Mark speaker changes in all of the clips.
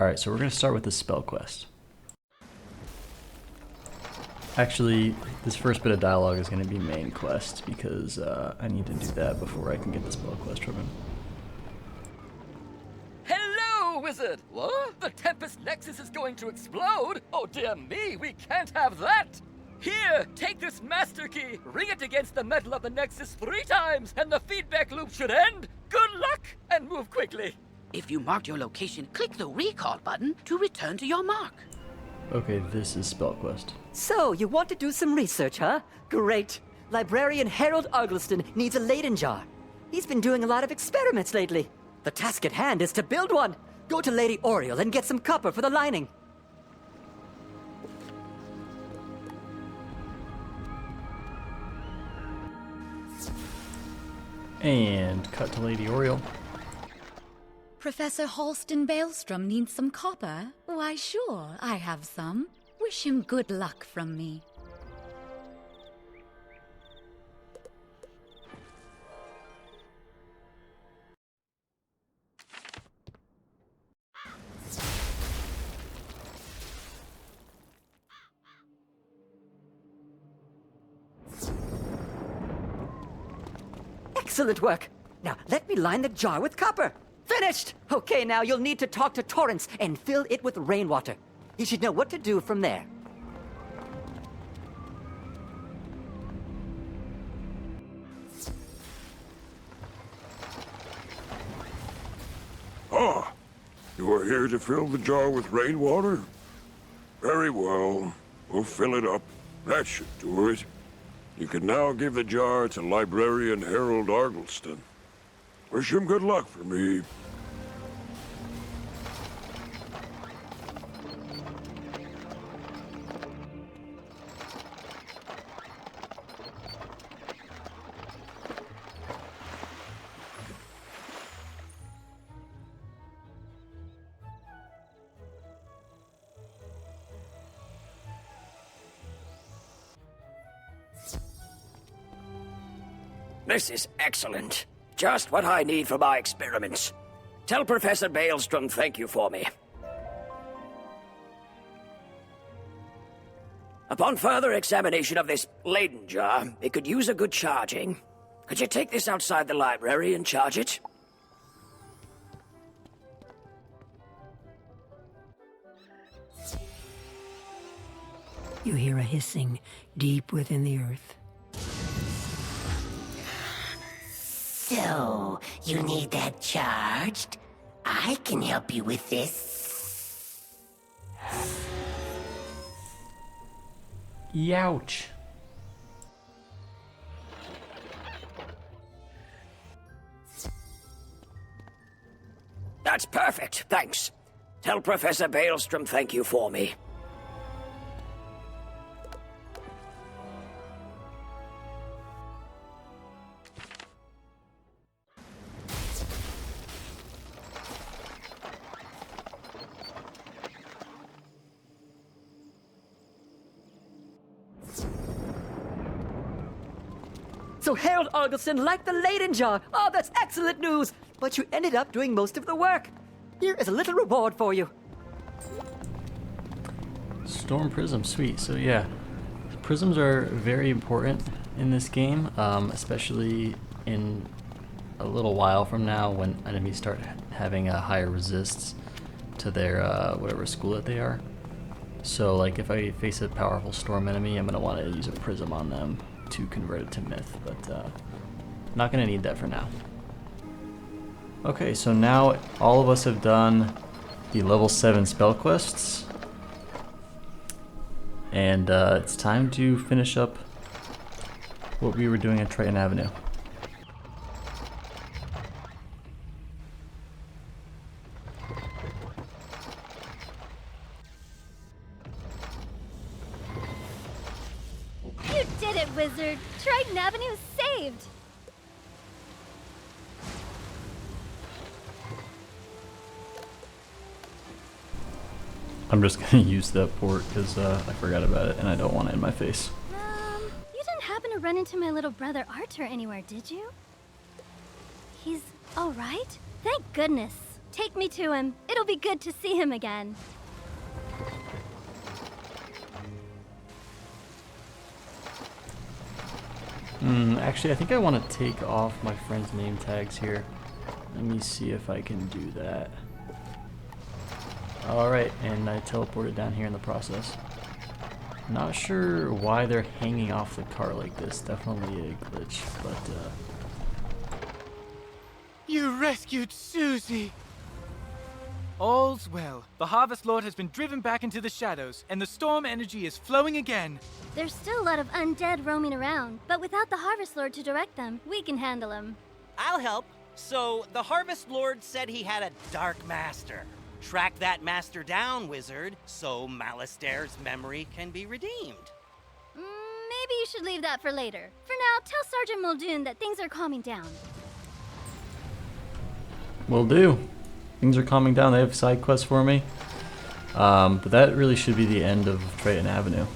Speaker 1: Alright, so we're going to start with the spell quest. Actually, this first bit of dialogue is going to be main quest because I need to do that before I can get the spell quest from him.
Speaker 2: Hello, Wizard! What? The Tempest Nexus is going to explode? Oh dear me, we can't have that! Here, take this master key, ring it against the metal of the Nexus 3 times, and the feedback loop should end! Good luck, and move quickly!
Speaker 3: If you marked your location, click the recall button to return to your mark.
Speaker 1: Okay, this is spell quest.
Speaker 4: So, you want to do some research, huh? Great. Librarian Harold Argleston needs a Leyden jar. He's been doing a lot of experiments lately. The task at hand is to build one. Go to Lady Oriole and get some copper for the lining.
Speaker 1: And cut to Lady Oriole.
Speaker 5: Professor Halston Baelstrom needs some copper? Why, sure, I have some. Wish him good luck from me.
Speaker 4: Excellent work. Now, let me line the jar with copper. Finished! Okay, now you'll need to talk to Torrance and fill it with rainwater. You should know what to do from there.
Speaker 6: Ah, you are here to fill the jar with rainwater? Very well. We'll fill it up. That should do it. You can now give the jar to Librarian Harold Argleston. Wish him good luck for me.
Speaker 7: This is excellent. Just what I need for my experiments. Tell Professor Baelstrom thank you for me. Upon further examination of this Leyden jar, it could use a good charging. Could you take this outside the library and charge it?
Speaker 8: You hear a hissing deep within the earth.
Speaker 9: So, you need that charged? I can help you with this.
Speaker 1: Youch.
Speaker 7: That's perfect, thanks. Tell Professor Baelstrom thank you for me.
Speaker 4: So Harold Argleston liked the Leyden jar. Oh, that's excellent news. But you ended up doing most of the work. Here is a little reward for you.
Speaker 1: Storm Prism, sweet. So yeah, prisms are very important in this game, especially in a little while from now when enemies start having a higher resists to their whatever school that they are. So like if I face a powerful storm enemy, I'm going to want to use a prism on them to convert it to myth, but not going to need that for now. Okay, so now all of us have done the level 7 spell quests, and it's time to finish up what we were doing at Triton Avenue.
Speaker 10: You did it, Wizard! Triton Avenue is saved!
Speaker 1: I'm just gonna use that port because I forgot about it and I don't want it in my face.
Speaker 10: You didn't happen to run into my little brother Arthur anywhere, did you? He's alright? Thank goodness. take me to him. It'll be good to see him again.
Speaker 1: Actually, I think I want to take off my friend's name tags here. Let me see if I can do that. Alright, and I teleported down here in the process. Not sure why they're hanging off the car like this. Definitely a glitch, but
Speaker 11: You rescued Susie! All's well. The Harvest Lord has been driven back into the shadows, and the storm energy is flowing again.
Speaker 10: There's still a lot of undead roaming around, but without the Harvest Lord to direct them, we can handle them.
Speaker 12: I'll help. So, the Harvest Lord said he had a Dark Master. Track that master down, Wizard, so Malastaire's memory can be redeemed.
Speaker 10: Maybe you should leave that for later. For now, tell Sergeant Muldoon that things are calming down.
Speaker 1: will do. Things are calming down. They have side quests for me. But that really should be the end of Triton Avenue.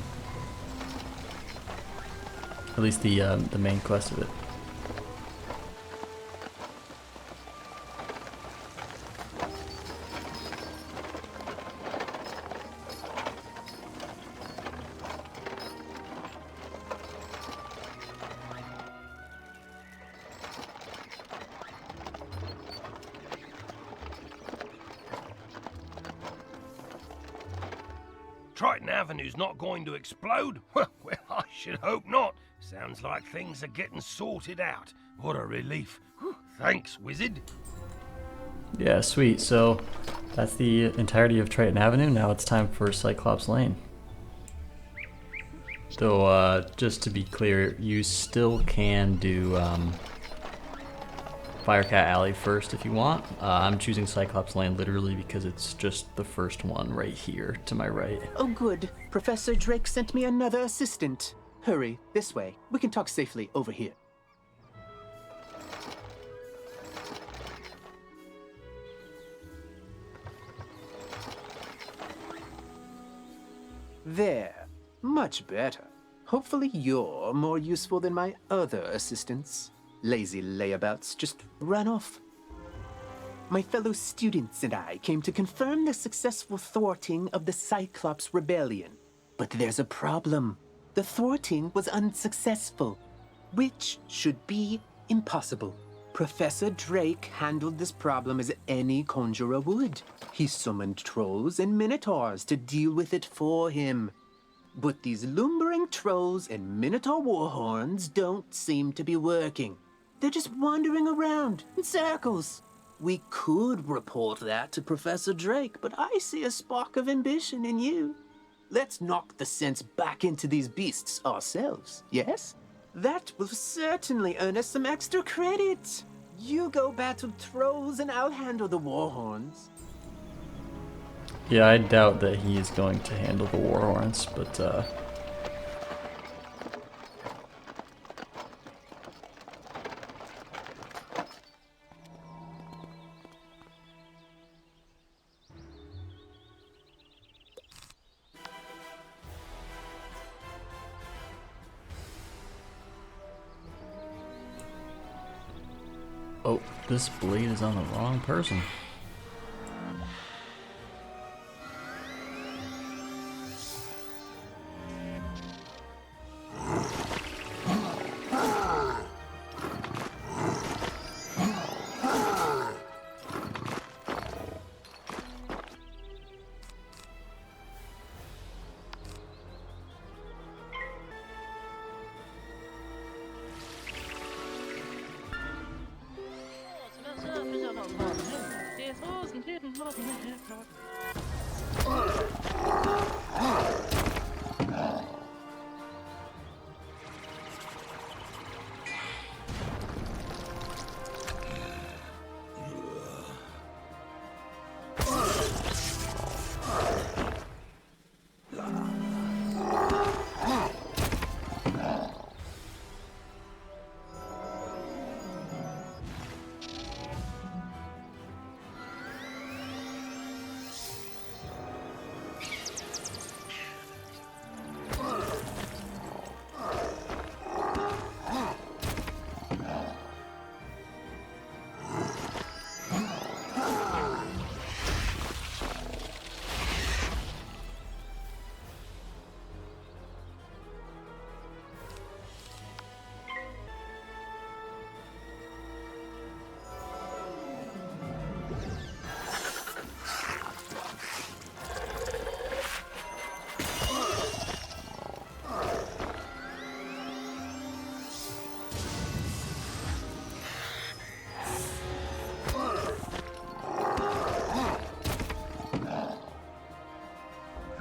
Speaker 1: At least the main quest of it.
Speaker 13: Triton Avenue's not going to explode? Well, I should hope not. Sounds like things are getting sorted out. What a relief. Whew, thanks, Wizard.
Speaker 1: Yeah, sweet. So that's the entirety of Triton Avenue. Now it's time for Cyclops Lane. Though, just to be clear, you still can do Firecat Alley first if you want. I'm choosing Cyclops Lane literally because it's just the first one right here to my right.
Speaker 14: Oh good. Professor Drake sent me another assistant. Hurry, this way. We can talk safely over here. There. Much better. Hopefully you're more useful than my other assistants. Lazy layabouts just run off. My fellow students and I came to confirm the successful thwarting of the Cyclops Rebellion. But there's a problem. The thwarting was unsuccessful, which should be impossible. Professor Drake handled this problem as any conjurer would. He summoned trolls and minotaurs to deal with it for him. But these lumbering trolls and minotaur warhorns don't seem to be working. They're just wandering around in circles. We could report that to Professor Drake, but I see a spark of ambition in you. Let's knock the sense back into these beasts ourselves, yes? That will certainly earn us some extra credit. You go battle trolls and I'll handle the warhorns.
Speaker 1: Yeah, I doubt that he is going to handle the warhorns, but oh, this blade is on the wrong person.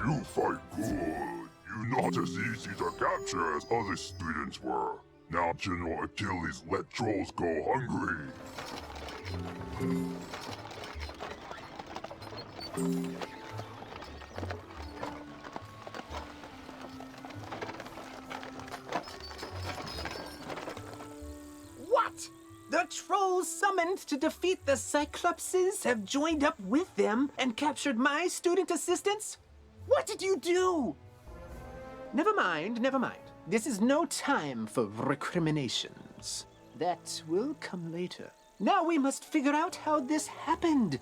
Speaker 6: You fight good. You're not as easy to capture as other students were. Now General Achilles let trolls go hungry.
Speaker 14: What? The trolls summoned to defeat the Cyclopses have joined up with them and captured my student assistants? What did you do? Never mind, never mind. This is no time for recriminations. That will come later. Now we must figure out how this happened.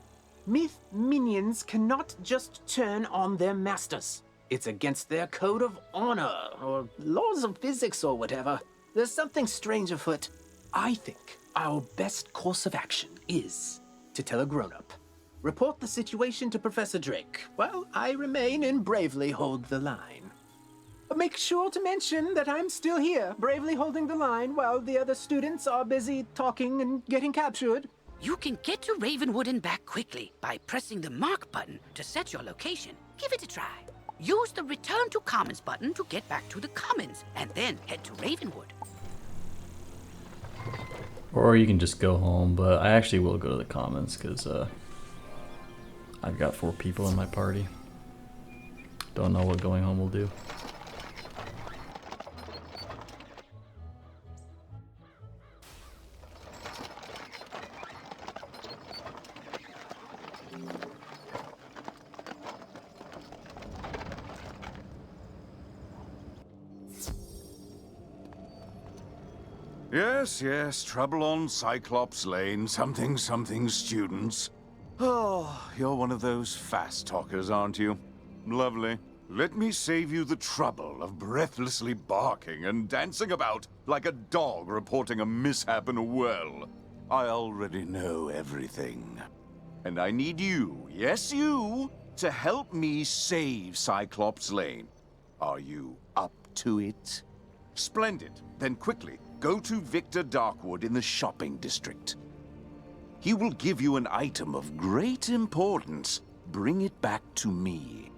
Speaker 14: Myth minions cannot just turn on their masters. It's against their code of honor, or laws of physics, or whatever. There's something strange afoot. I think our best course of action is to tell a grown-up. Report the situation to Professor Drake, while I remain and bravely hold the line. Make sure to mention that I'm still here, bravely holding the line while the other students are busy talking and getting captured.
Speaker 3: You can get to Ravenwood and back quickly by pressing the mark button to set your location. Give it a try. Use the Return to Commons button to get back to the Commons, and then head to Ravenwood.
Speaker 1: Or you can just go home, but I actually will go to the Commons because I've got 4 people in my party. Don't know what going home will do.
Speaker 15: Yes, trouble on Cyclops Lane, something students. Oh, you're one of those fast talkers, aren't you? Lovely. Let me save you the trouble of breathlessly barking and dancing about like a dog reporting a mishap in a well. I already know everything. And I need you, yes you, to help me save Cyclops Lane. Are you up to it? Splendid. Then quickly, go to Victor Darkwood in the shopping district. He will give you an item of great importance. Bring it back to me.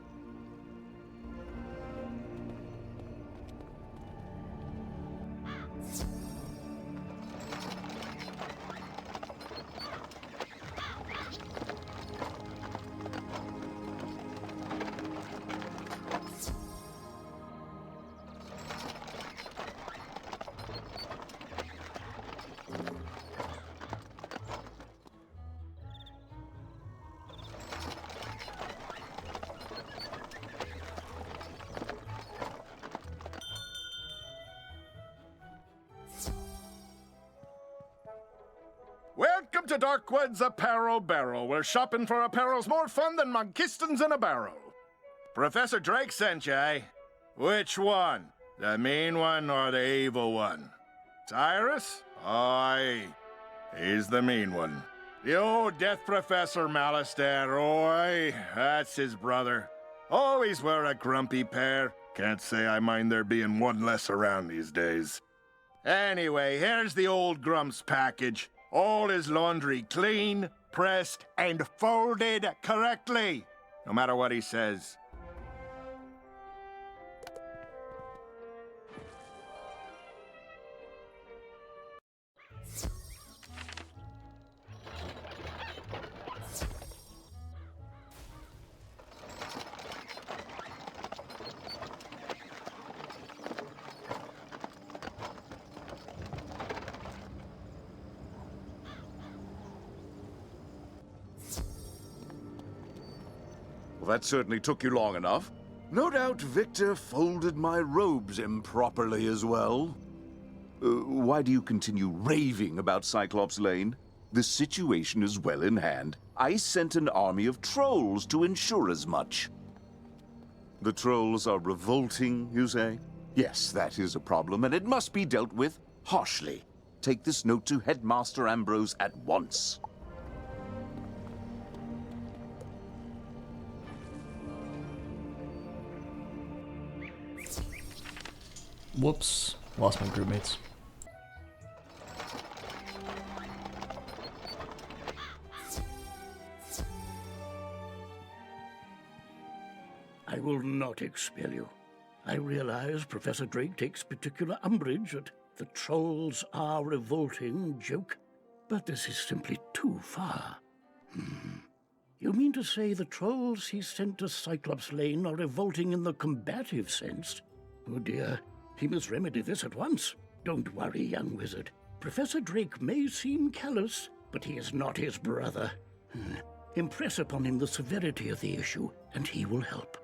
Speaker 16: Welcome to Darkwood's Apparel Barrel, where shopping for apparel's more fun than monkistons in a barrel. Professor Drake sent you, eh? Which one? The mean one or the evil one? Cyrus? Aye. He's the mean one. The old Death Professor Malistaire, oi. That's his brother. Always were a grumpy pair. Can't say I mind there being one less around these days. Anyway, here's the old Grump's package. All his laundry clean, pressed, and folded correctly. No matter what he says.
Speaker 15: Well, that certainly took you long enough. No doubt Victor folded my robes improperly as well. Why do you continue raving about Cyclops Lane? The situation is well in hand. I sent an army of trolls to ensure as much. The trolls are revolting, you say? Yes, that is a problem, and it must be dealt with harshly. Take this note to Headmaster Ambrose at once.
Speaker 1: Whoops, lost my group mates.
Speaker 17: I will not expel you. I realize Professor Drake takes particular umbrage at the trolls are revolting joke, but this is simply too far. You mean to say the trolls he sent to Cyclops Lane are revolting in the combative sense? Oh dear, he must remedy this at once. Don't worry, young wizard. Professor Drake may seem callous, but he is not his brother. Impress upon him the severity of the issue, and he will help.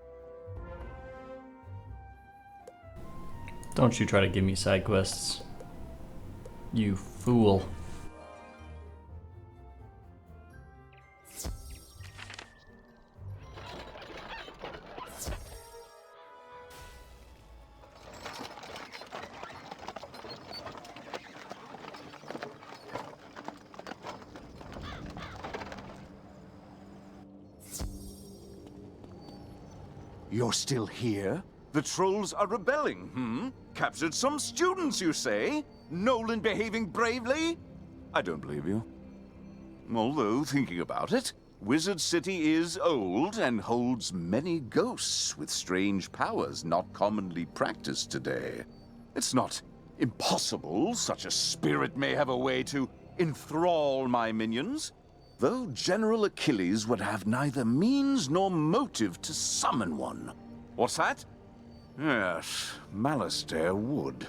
Speaker 1: Don't you try to give me side quests. You fool.
Speaker 15: You're still here? The trolls are rebelling, Captured some students, you say? Nolan behaving bravely? I don't believe you. Although, thinking about it, Wizard City is old and holds many ghosts with strange powers not commonly practiced today. It's not impossible such a spirit may have a way to enthrall my minions, though General Achilles would have neither means nor motive to summon one. What's that? Yes, Malastare would.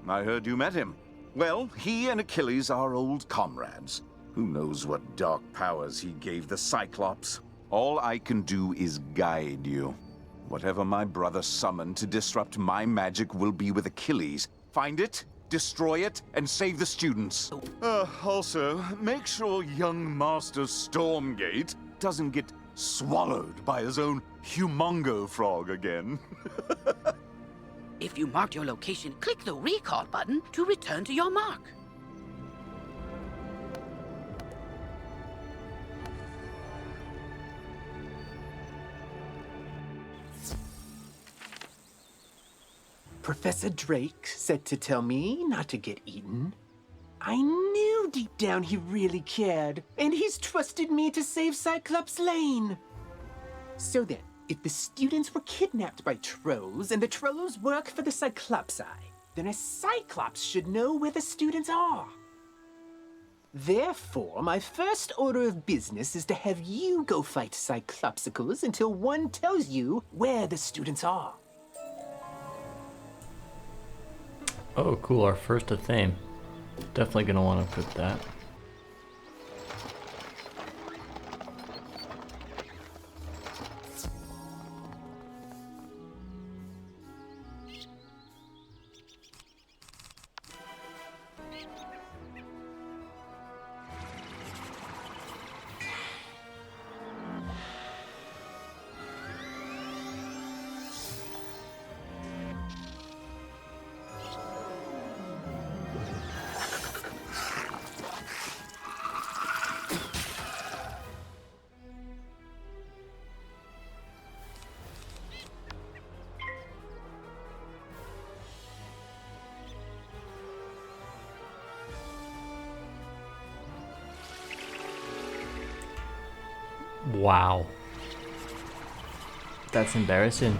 Speaker 15: I heard you met him. Well, he and Achilles are old comrades. Who knows what dark powers he gave the Cyclops? All I can do is guide you. Whatever my brother summoned to disrupt my magic will be with Achilles. Find it, destroy it, and save the students. Also, make sure young Master Stormgate doesn't get swallowed by his own humongo frog again.
Speaker 3: If you marked your location, click the recall button to return to your mark.
Speaker 14: Professor Drake said to tell me not to get eaten. I knew deep down he really cared, and he's trusted me to save Cyclops Lane. So then, if the students were kidnapped by trolls and the trolls work for the Cyclopsi, then a Cyclops should know where the students are. Therefore, my first order of business is to have you go fight Cyclopsicles until one tells you where the students are.
Speaker 1: Oh, cool, our first of Tame. Definitely gonna want to equip that. Wow. That's embarrassing.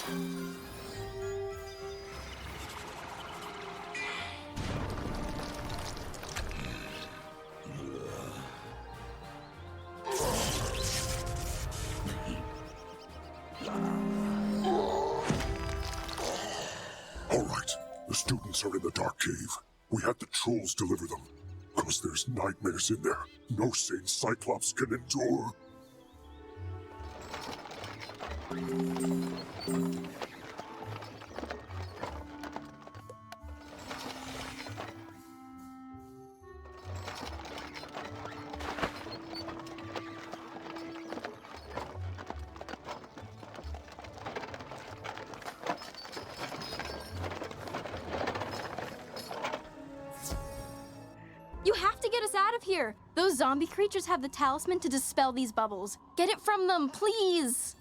Speaker 18: All right, the students are in the dark cave. We had the trolls deliver them. Because there's nightmares in there. No sane Cyclops can endure.
Speaker 19: You have to get us out of here! Those zombie creatures have the talisman to dispel these bubbles. Get it from them, please!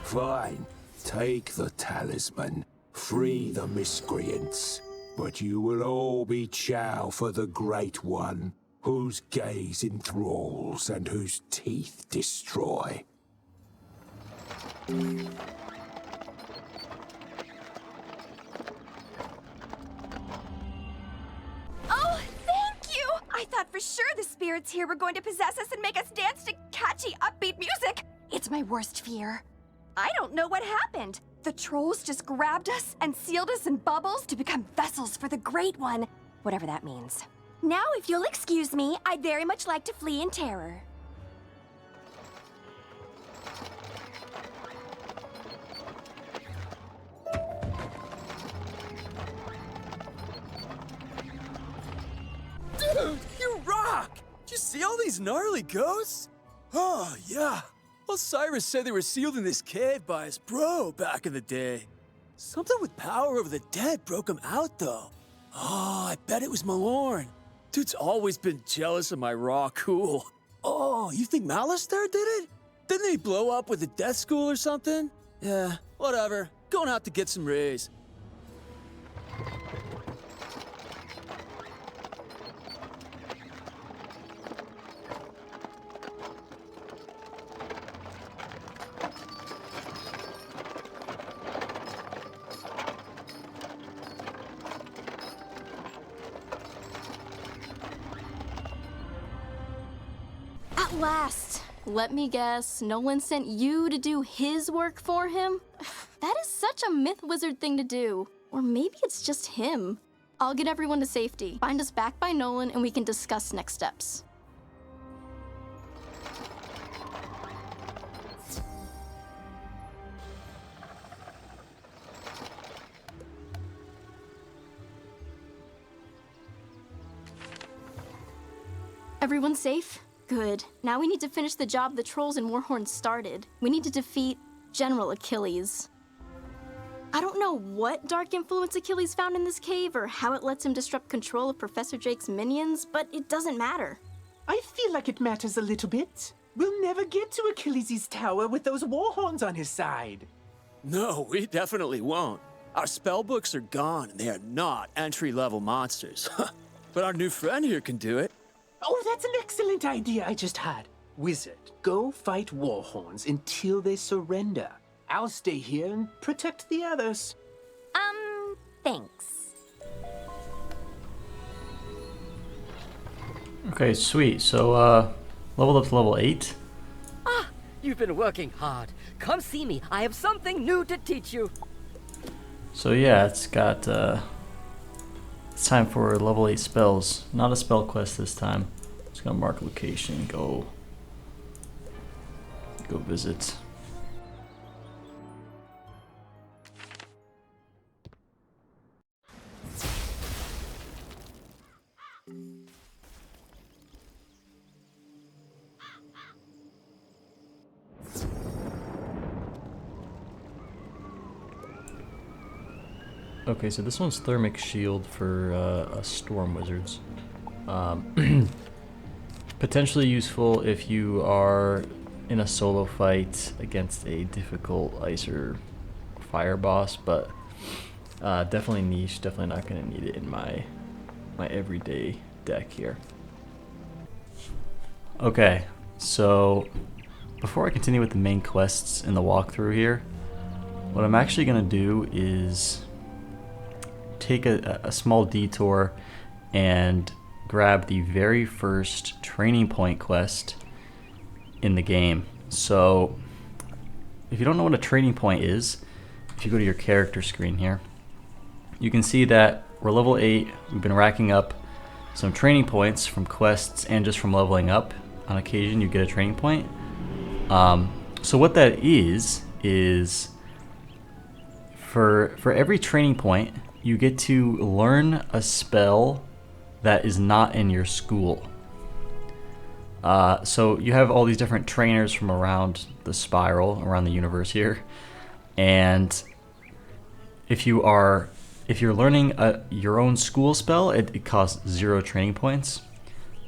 Speaker 20: Fine. Take the talisman. Free the miscreants. But you will all be chow for the Great One, whose gaze enthralls and whose teeth destroy.
Speaker 21: Oh, thank you! I thought for sure the spirits here were going to possess us and make us dance to catchy, upbeat music. It's my worst fear. I don't know what happened. The trolls just grabbed us and sealed us in bubbles to become vessels for the Great One, whatever that means. Now, if you'll excuse me, I'd very much like to flee in terror.
Speaker 22: Dude, you rock! Did you see all these gnarly ghosts? Oh, yeah. Osiris said they were sealed in this cave by his bro back in the day. Something with power over the dead broke him out, though. Oh, I bet it was Malorn. Dude's always been jealous of my raw cool. Oh, you think Malistaire did it? Didn't he blow up with the death school or something? Yeah, whatever. Going out to get some rays.
Speaker 19: At last! Let me guess, Nolan sent you to do his work for him? That is such a myth wizard thing to do. Or maybe it's just him. I'll get everyone to safety. Find us back by Nolan and we can discuss next steps. Everyone safe? Good. Now we need to finish the job the trolls and Warhorn started. We need to defeat General Achilles. I don't know what dark influence Achilles found in this cave or how it lets him disrupt control of Professor Drake's minions, but it doesn't matter.
Speaker 14: I feel like it matters a little bit. We'll never get to Achilles' tower with those Warhorns on his side.
Speaker 22: No, we definitely won't. Our spellbooks are gone and they are not entry-level monsters. But our new friend here can do it.
Speaker 14: Oh, that's an excellent idea I just had. Wizard, go fight warhorns until they surrender. I'll stay here and protect the others.
Speaker 21: Thanks.
Speaker 1: Okay, sweet. So, leveled up to level 8.
Speaker 4: Ah, you've been working hard. Come see me. I have something new to teach you.
Speaker 1: So yeah, it's got, it's time for level 8 spells. Not a spell quest this time. Just gonna mark location, go visit. Okay, so this one's Thermic Shield for Storm Wizards. Potentially useful if you are in a solo fight against a difficult ice or fire boss, but definitely niche, definitely not going to need it in my everyday deck here. Okay, so before I continue with the main quests in the walkthrough here, what I'm actually going to do is take a small detour and grab the very first training point quest in the game. So if you don't know what a training point is, if you go to your character screen here, you can see that we're level 8. We've been racking up some training points from quests and just from leveling up. On occasion you get a training point. So what that is for every training point you get to learn a spell that is not in your school. So you have all these different trainers from around the spiral, around the universe here, and if you're learning your own school spell, it costs 0 training points.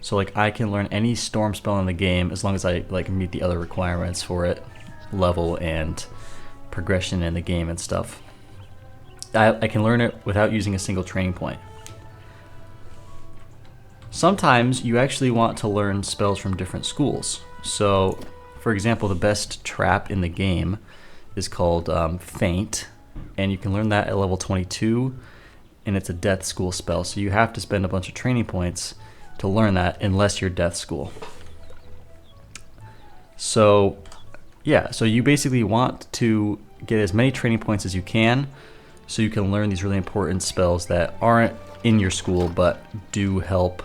Speaker 1: So like I can learn any storm spell in the game as long as I like meet the other requirements for it, level and progression in the game and stuff. I can learn it without using a single training point. Sometimes you actually want to learn spells from different schools. So, for example, the best trap in the game is called Feint, and you can learn that at level 22, and it's a death school spell. So you have to spend a bunch of training points to learn that unless you're death school. So, yeah, so you basically want to get as many training points as you can so you can learn these really important spells that aren't in your school but do help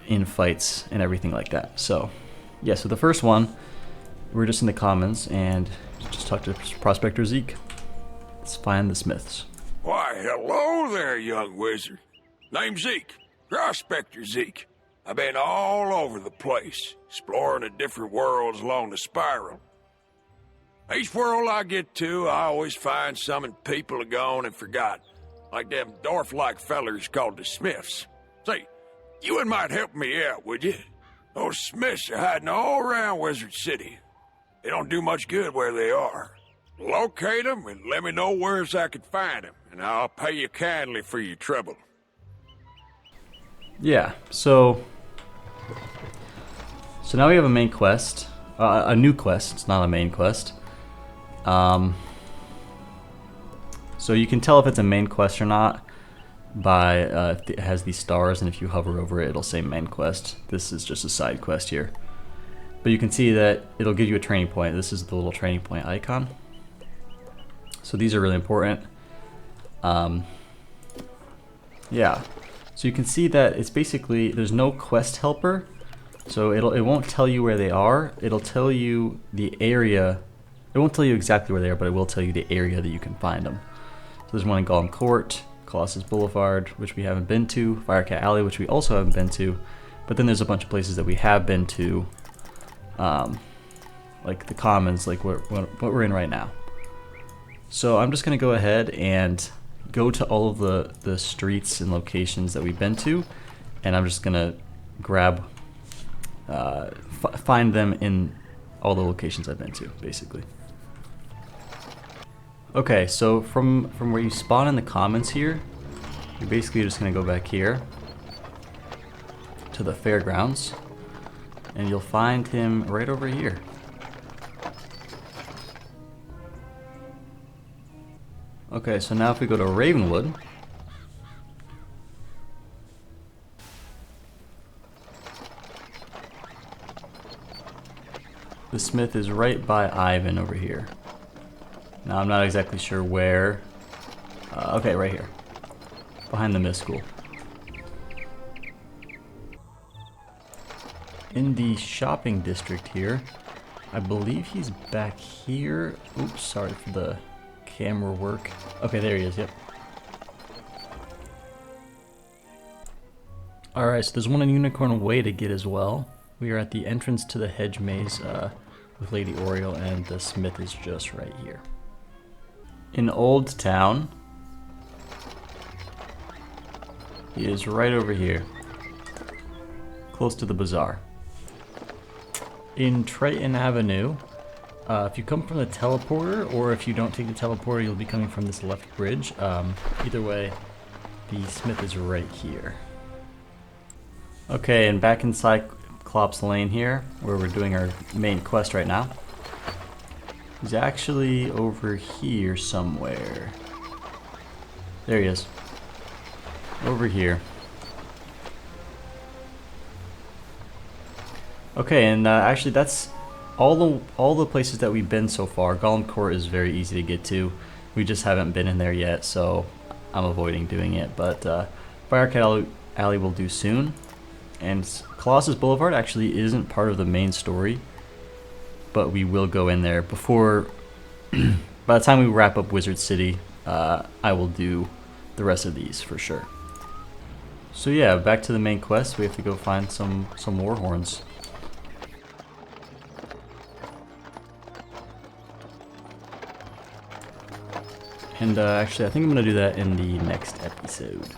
Speaker 1: in fights and everything like that. So yeah, so the first one, we're just in the commons and just talk to Prospector Zeke. Let's find the Smiths.
Speaker 6: Why, hello there, young wizard. Name's Zeke, Prospector Zeke. I've been all over the place, exploring the different worlds along the spiral. Each world I get to, I always find something people have gone and forgot, like them dwarf-like fellers called the Smiths. Say, you might help me out, would you? Those Smiths are hiding all around Wizard City. They don't do much good where they are. Locate them and let me know where I can find them, and I'll pay you kindly for your trouble.
Speaker 1: Yeah, so now we have a main quest, a new quest. It's not a main quest. So you can tell if it's a main quest or not by if it has these stars, and if you hover over it, it'll say main quest. This is just a side quest here. But you can see that it'll give you a training point. This is the little training point icon. So these are really important. Yeah. So you can see that it's basically, there's no quest helper. So it won't tell you where they are. It'll tell you the area. It won't tell you exactly where they are, but it will tell you the area that you can find them. So there's one in Golem Court, Colossus Boulevard, which we haven't been to, Firecat Alley, which we also haven't been to. But then there's a bunch of places that we have been to, like the Commons, like what we're in right now. So I'm just going to go ahead and go to all of the streets and locations that we've been to, and I'm just going to grab, find them in all the locations I've been to, basically. Okay, so from where you spawn in the Commons here, you're basically just going to go back here to the fairgrounds, and you'll find him right over here. Okay, so now if we go to Ravenwood, the smith is right by Ivan over here. Now I'm not exactly sure where. Okay, right here, behind the Mist School. In the shopping district here, I believe he's back here. Oops, sorry for the camera work. Okay, there he is, yep. Alright, so there's one in Unicorn Way to get as well. We are at the entrance to the hedge maze with Lady Oriole, and the smith is just right here. In Old Town, he is right over here, close to the bazaar. In Triton Avenue, if you come from the teleporter, or if you don't take the teleporter, you'll be coming from this left bridge. Either way, the smith is right here. Okay, and back in Cyclops Lane here, where we're doing our main quest right now. He's actually over here somewhere. There he is. Over here. Okay, and actually that's all the places that we've been so far. Golem Court is very easy to get to. We just haven't been in there yet, so I'm avoiding doing it. But Firecat Alley will do soon. And Colossus Boulevard actually isn't part of the main story, but we will go in there before. By the time we wrap up Wizard City, I will do the rest of these for sure. So yeah, back to the main quest. We have to go find some war horns. And actually, I think I'm going to do that in the next episode.